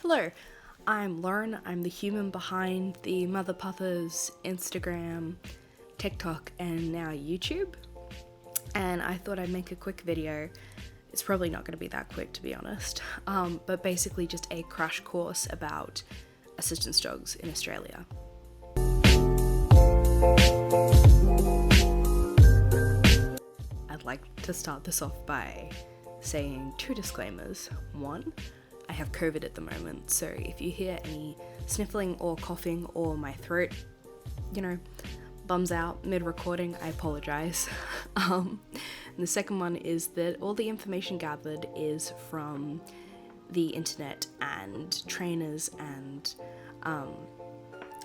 Hello, I'm Lauren. I'm the human behind the Mother Puffers, Instagram, TikTok, and now YouTube. And I thought I'd make a quick video. It's probably not going to be that quick, to be honest, but basically just a crash course about assistance dogs in Australia. I'd like to start this off by saying two disclaimers. One, I have COVID at the moment, so if you hear any sniffling or coughing or my throat, bums out mid-recording, I apologize. And the second one is that all the information gathered is from the internet and trainers and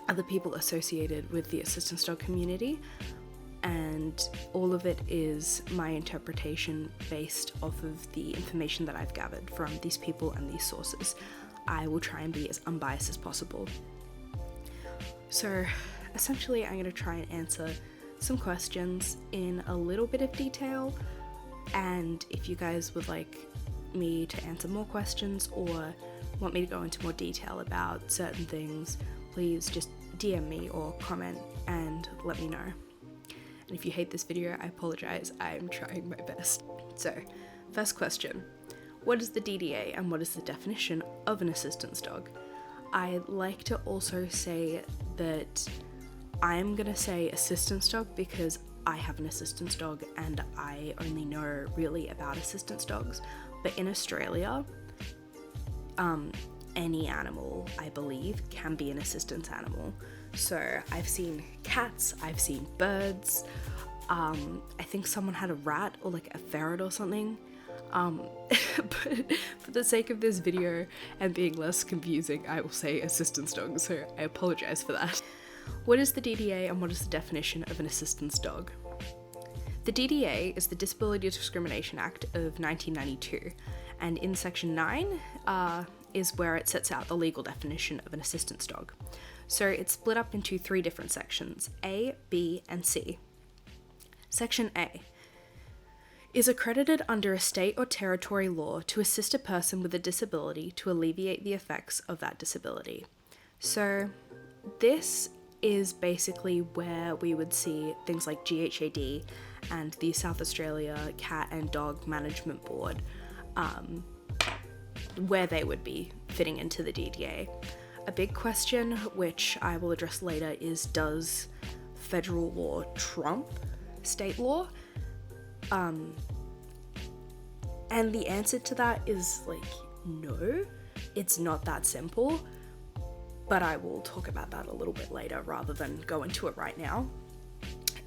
other people associated with the assistance dog community, and all of it is my interpretation based off of the information that I've gathered from these people and these sources. I will try and be as unbiased as possible. So essentially I'm going to try and answer some questions in a little bit of detail, and if you guys would like me to answer more questions or want me to go into more detail about certain things, please just DM me or comment and let me know. And if you hate this video, I apologize, I'm trying my best. So, first question. What is the DDA and what is the definition of an assistance dog? I'd like to also say that I'm gonna say assistance dog because I have an assistance dog and I only know really about assistance dogs. But in Australia, any animal, I believe, can be an assistance animal. So I've seen cats, I've seen birds, I think someone had a rat or like a ferret or something. But for the sake of this video and being less confusing, I will say assistance dog, so I apologize for that. What is the DDA and what is the definition of an assistance dog? The DDA is the Disability Discrimination Act of 1992, and in section 9 is where it sets out the legal definition of an assistance dog. So it's split up into 3 different sections, A, B, and C. Section A is accredited under a state or territory law to assist a person with a disability to alleviate the effects of that disability. So this is basically where we would see things like GHAD and the South Australia Cat and Dog Management Board, where they would be fitting into the DDA. A big question, which I will address later, is does federal law trump state law? And the answer to that is no, it's not that simple, but I will talk about that a little bit later rather than go into it right now.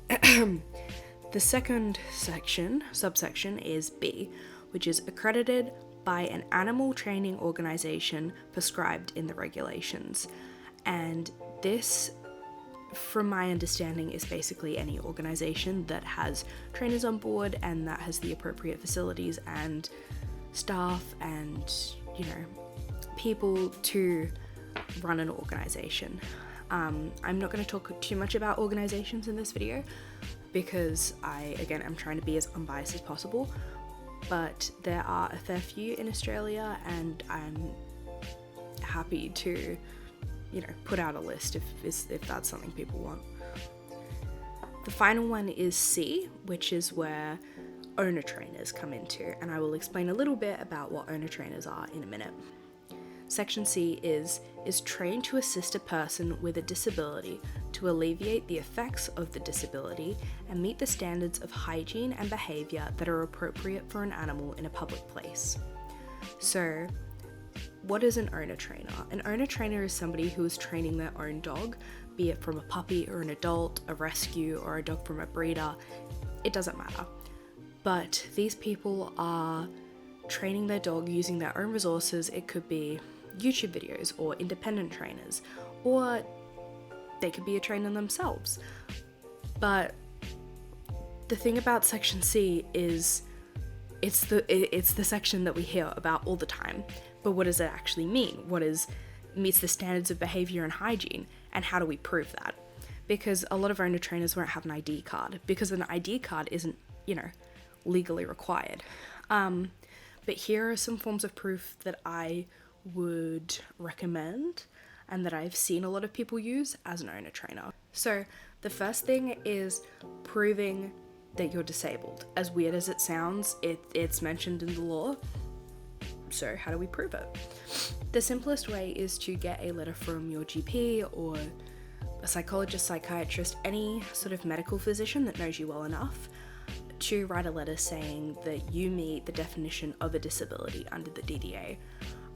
The second subsection is B, which is accredited by an animal training organization prescribed in the regulations. And this, from my understanding, is basically any organization that has trainers on board and that has the appropriate facilities and staff and, people to run an organization. I'm not going to talk too much about organizations in this video because I'm trying to be as unbiased as possible. But there are a fair few in Australia, and I'm happy to, put out a list if that's something people want. The final one is C, which is where owner trainers come into, and I will explain a little bit about what owner trainers are in a minute. Section C is trained to assist a person with a disability to alleviate the effects of the disability and meet the standards of hygiene and behaviour that are appropriate for an animal in a public place. So, what is an owner trainer? An owner trainer is somebody who is training their own dog, be it from a puppy or an adult, a rescue, or a dog from a breeder. It doesn't matter. But these people are training their dog using their own resources. It could be YouTube videos or independent trainers, or they could be a trainer themselves. But the thing about section C is it's the section that we hear about all the time. But what does it actually mean? What meets the standards of behavior and hygiene, and how do we prove that? Because a lot of owner trainers won't have an ID card because an ID card isn't, legally required. But here are some forms of proof that I would recommend and that I've seen a lot of people use as an owner trainer. So the first thing is proving that you're disabled. As weird as it sounds, it's mentioned in the law. So how do we prove it? The simplest way is to get a letter from your GP or a psychologist, psychiatrist, any sort of medical physician that knows you well enough to write a letter saying that you meet the definition of a disability under the DDA.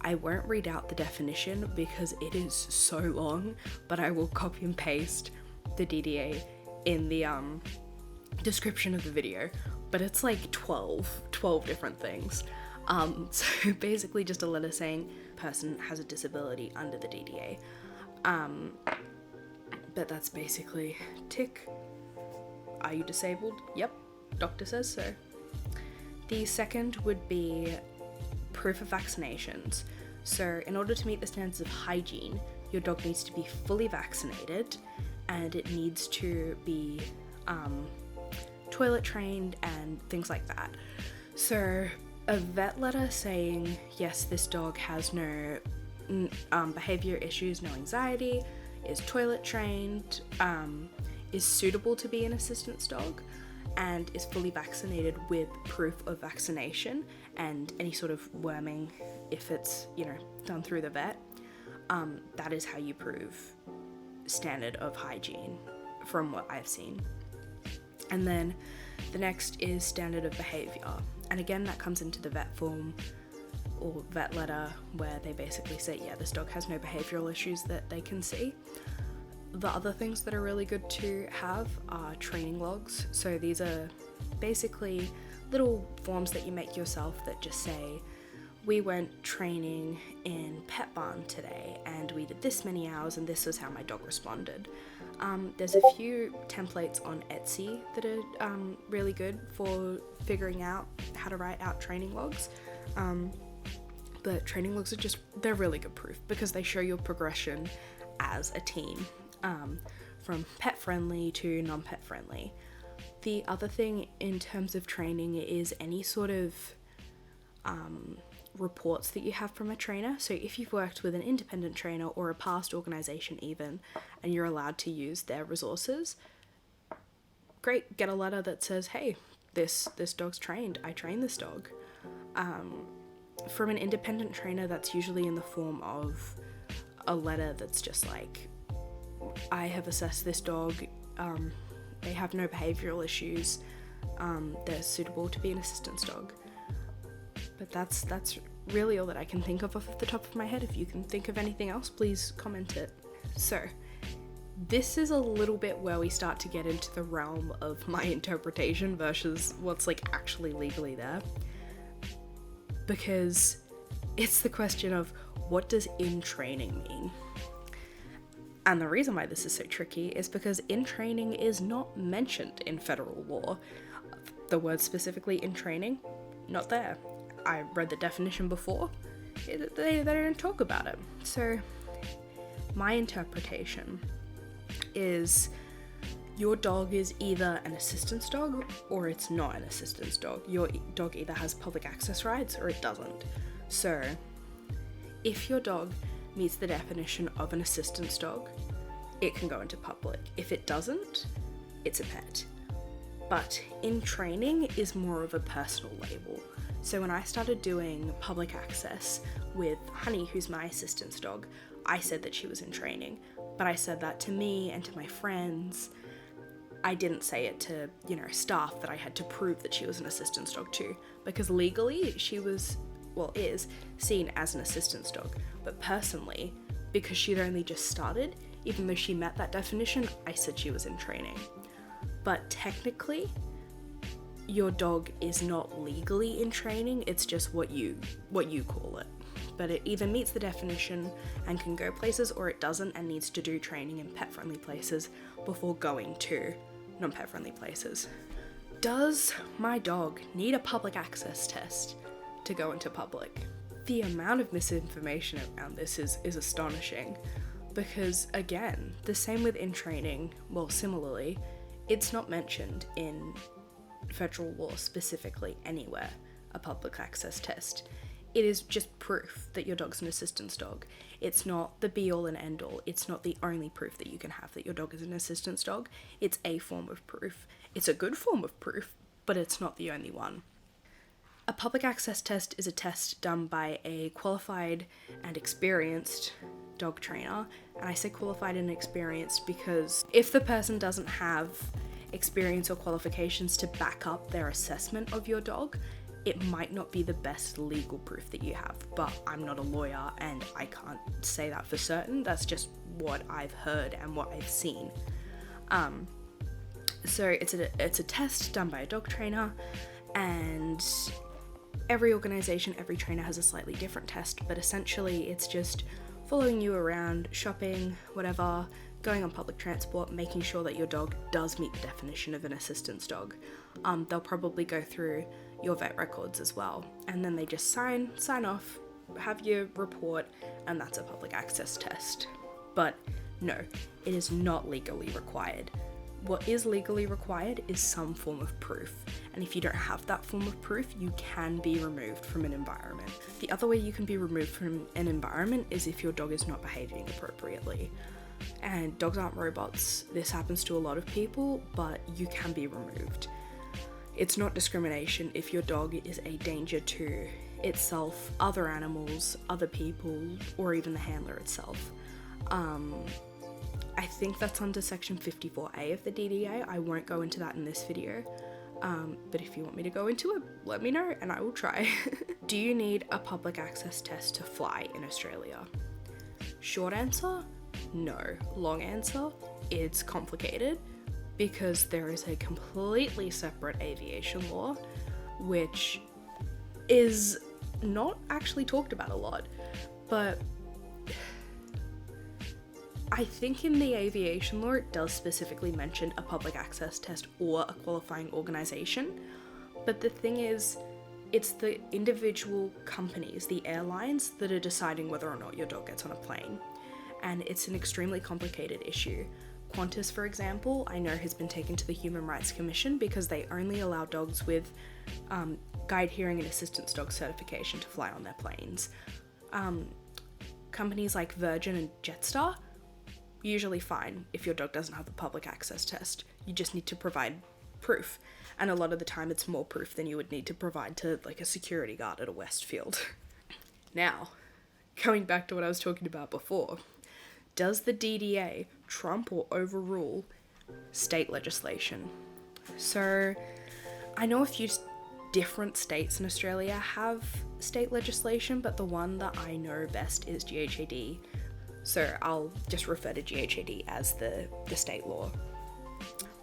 I won't read out the definition because it is so long, but I will copy and paste the DDA in the description of the video, but it's like 12 different things. So basically just a letter saying person has a disability under the DDA. But that's basically tick. Are you disabled? Yep, doctor says so. The second would be proof of vaccinations. So in order to meet the standards of hygiene, your dog needs to be fully vaccinated and it needs to be toilet trained and things like that. So a vet letter saying, yes, this dog has no behavior issues, no anxiety, is toilet trained, is suitable to be an assistance dog, and is fully vaccinated with proof of vaccination and any sort of worming if it's, done through the vet. That is how you prove standard of hygiene from what I've seen. And then the next is standard of behavior. And again, that comes into the vet form or vet letter where they basically say, yeah, this dog has no behavioral issues that they can see. The other things that are really good to have are training logs. So these are basically little forms that you make yourself that just say, we went training in Pet Barn today and we did this many hours and this was how my dog responded. There's a few templates on Etsy that are really good for figuring out how to write out training logs. But training logs they're really good proof because they show your progression as a team, from pet friendly to non-pet friendly. The other thing in terms of training is any sort of reports that you have from a trainer. So if you've worked with an independent trainer or a past organization even, and you're allowed to use their resources, great, get a letter that says, hey, this dog's trained, I trained this dog. From an independent trainer, that's usually in the form of a letter that's just like, I have assessed this dog, they have no behavioral issues, they're suitable to be an assistance dog. But that's really all that I can think of off the top of my head. If you can think of anything else, please comment it. So, this is a little bit where we start to get into the realm of my interpretation versus what's like actually legally there. Because it's the question of what does in training mean? And the reason why this is so tricky is because in training is not mentioned in federal law. The word specifically in training, not there. I read the definition before, they don't talk about it. So my interpretation is your dog is either an assistance dog or it's not an assistance dog. Your dog either has public access rights or it doesn't. So if your dog meets the definition of an assistance dog, it can go into public. If it doesn't, it's a pet. But in training is more of a personal label. So when I started doing public access with Honey, who's my assistance dog, I said that she was in training, but I said that to me and to my friends. I didn't say it to, staff that I had to prove that she was an assistance dog too, because legally she is seen as an assistance dog. But personally, because she'd only just started, even though she met that definition, I said she was in training. But technically, your dog is not legally in training, it's just what you call it. But it either meets the definition and can go places, or it doesn't and needs to do training in pet-friendly places before going to non-pet-friendly places. Does my dog need a public access test to go into public? The amount of misinformation around this is astonishing, because again, the same with in training, similarly, it's not mentioned in federal law specifically anywhere, a public access test. it is just proof that your dog's an assistance dog. It's not the be all and end all. It's not the only proof that you can have that your dog is an assistance dog. It's a form of proof. It's a good form of proof, but it's not the only one. A public access test is a test done by a qualified and experienced dog trainer. And I say qualified and experienced because if the person doesn't have experience or qualifications to back up their assessment of your dog, it might not be the best legal proof that you have. But I'm not a lawyer and I can't say that for certain. That's just what I've heard and what I've seen. So it's a test done by a dog trainer, and every organization, every trainer has a slightly different test, but essentially it's just following you around, shopping, whatever, going on public transport, making sure that your dog does meet the definition of an assistance dog. They'll probably go through your vet records as well, and then they just sign off, have your report, and that's a public access test. But no, it is not legally required. What is legally required is some form of proof, and if you don't have that form of proof, you can be removed from an environment. The other way you can be removed from an environment is if your dog is not behaving appropriately. And dogs aren't robots. This happens to a lot of people, but you can be removed. It's not discrimination if your dog is a danger to itself, other animals, other people, or even the handler itself. I think that's under section 54A of the DDA. I won't go into that in this video, but if you want me to go into it, let me know and I will try. Do you need a public access test to fly in Australia? Short answer, no. Long answer, it's complicated because there is a completely separate aviation law, which is not actually talked about a lot, but I think in the aviation law it does specifically mention a public access test or a qualifying organisation, but the thing is, it's the individual companies, the airlines, that are deciding whether or not your dog gets on a plane, and it's an extremely complicated issue. Qantas, for example, I know has been taken to the Human Rights Commission because they only allow dogs with guide, hearing and assistance dog certification to fly on their planes. Companies like Virgin and Jetstar, usually fine if your dog doesn't have the public access test. You just need to provide proof, and a lot of the time it's more proof than you would need to provide to like a security guard at a Westfield. Now, going back to what I was talking about before, does the DDA trump or overrule state legislation? So I know a few different states in Australia have state legislation, but the one that I know best is GHAD. So I'll just refer to GHAD as the state law.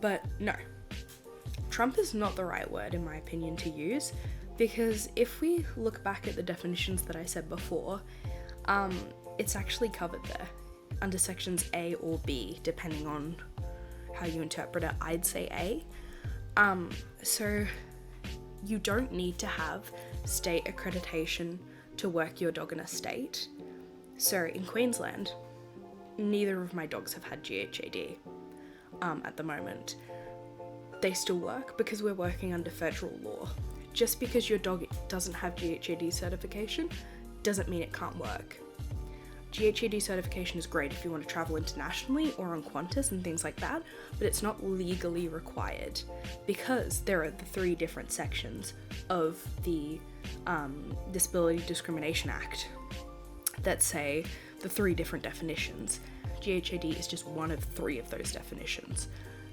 But no, Trump is not the right word in my opinion to use, because if we look back at the definitions that I said before, it's actually covered there under sections A or B, depending on how you interpret it. I'd say A. So you don't need to have state accreditation to work your dog in a state. So in Queensland, neither of my dogs have had GHAD at the moment. They still work because we're working under federal law. Just because your dog doesn't have GHAD certification doesn't mean it can't work. GHAD certification is great if you want to travel internationally or on Qantas and things like that, but it's not legally required because there are the 3 different sections of the Disability Discrimination Act that say the 3 different definitions. GHAD is just one of 3 of those definitions.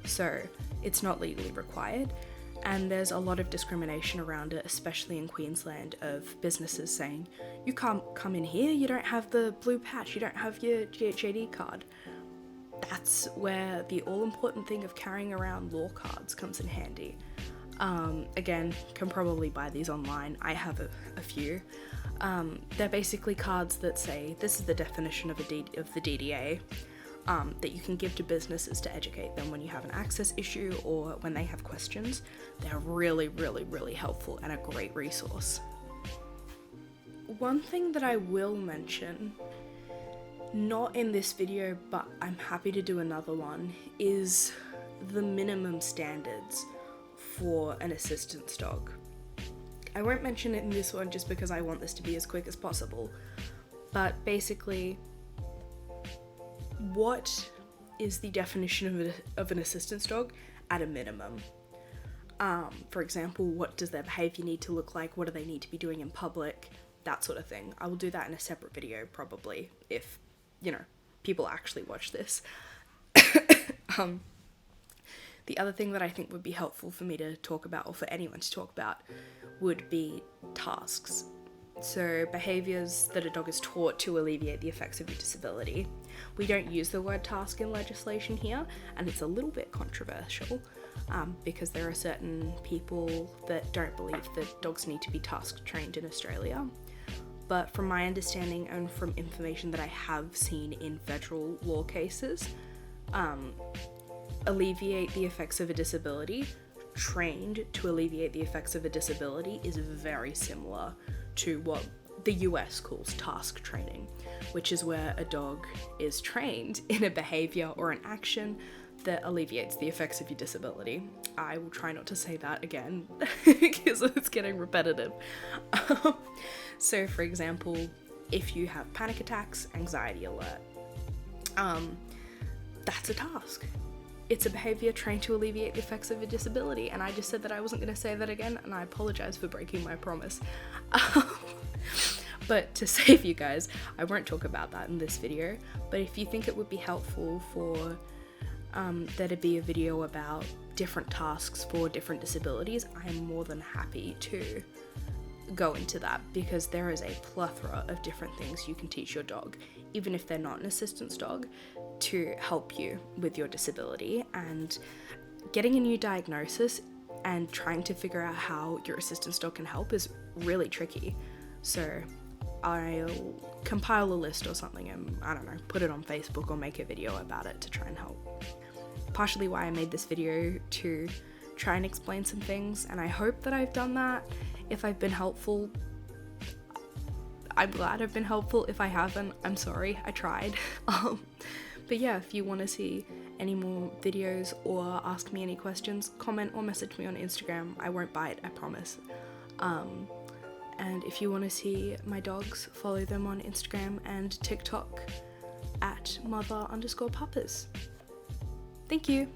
So it's not legally required, and there's a lot of discrimination around it, especially in Queensland, of businesses saying, you can't come in here, you don't have the blue patch, you don't have your GHAD card. That's where the all-important thing of carrying around law cards comes in handy. Again, can probably buy these online. I have a few. They're basically cards that say, this is the definition of the DDA, that you can give to businesses to educate them when you have an access issue or when they have questions. They're really, really, really helpful and a great resource. One thing that I will mention, not in this video, but I'm happy to do another one, is the minimum standards for an assistance dog. I won't mention it in this one just because I want this to be as quick as possible, but basically, what is the definition of an assistance dog at a minimum? For example, what does their behavior need to look like? What do they need to be doing in public? That sort of thing. I will do that in a separate video probably if, people actually watch this. The other thing that I think would be helpful for me to talk about, or for anyone to talk about, would be tasks. So behaviours that a dog is taught to alleviate the effects of your disability. We don't use the word task in legislation here, and it's a little bit controversial because there are certain people that don't believe that dogs need to be task trained in Australia. But from my understanding and from information that I have seen in federal law cases, alleviate the effects of a disability, trained to alleviate the effects of a disability, is very similar to what the US calls task training, which is where a dog is trained in a behavior or an action that alleviates the effects of your disability. I will try not to say that again because it's getting repetitive. So for example, if you have panic attacks, anxiety alert, that's a task. It's a behavior trained to alleviate the effects of a disability, and I just said that I wasn't going to say that again, and I apologize for breaking my promise. But to save you guys, I won't talk about that in this video, but if you think it would be helpful for there to be a video about different tasks for different disabilities, I'm more than happy to go into that, because there is a plethora of different things you can teach your dog, even if they're not an assistance dog, to help you with your disability. And getting a new diagnosis and trying to figure out how your assistance dog can help is really tricky. So I'll compile a list or something and, I don't know, put it on Facebook or make a video about it to try and help. Partially why I made this video, to try and explain some things, and I hope that I've done that. If I've been helpful, I'm glad I've been helpful. If I haven't, I'm sorry, I tried. But yeah, if you want to see any more videos or ask me any questions, comment or message me on Instagram. I won't bite, I promise. And if you want to see my dogs, follow them on Instagram and TikTok at mother_papas. Thank you.